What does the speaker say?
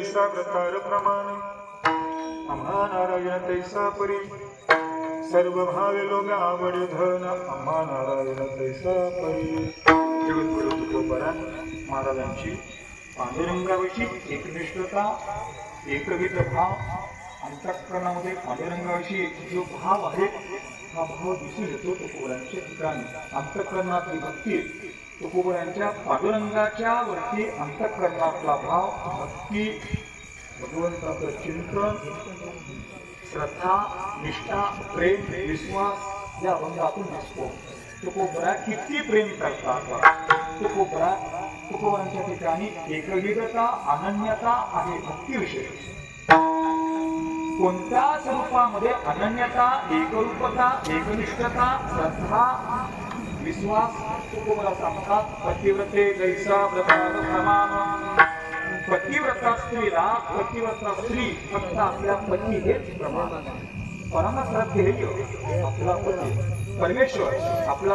जैसा प्रकार प्रमाण आम्हा नारायण तैसा परी सर्व भावे लोक आवड धन आम्हा नारायण तैसा परी. जगद्गुरु तुकोबाराय महाराजांची पांडुरंगाविषयी एकनिष्ठता, एकविध भाव, अंतःकरणामध्ये पांडुरंगाविषयी जो भाव आहे हा भाव दिसून येतो तुकोबारांच्या ठिकाणी. अंतःकरणातली भक्ती, तुकोबारांच्या पांडुरंगाच्या वरती अंतःकरणातला भाव, भक्ती, भगवंताचं चिंतन, श्रद्धा, निष्ठा, प्रेम, विश्वास या अभंगातून दिसतो. तुकोबरा किती प्रेम करतात. तुकोबारांच्या ठिकाणी एकविधता, अनन्यता आहे भक्तीविषयी. कोणत्याच रूपामध्ये अनन्यता, एकरूपता, एकनिष्ठता, श्रद्धा, विश्वास तुकोबारा सांगतात. पतिव्रते जैसा प्रकार प्रमाण. पतिव्रता स्त्रीला, पतिव्रता स्त्री फक्त आपल्या पती हेच प्रमाण. परमश्रद्धेय आपला पती परमेश्वर आपला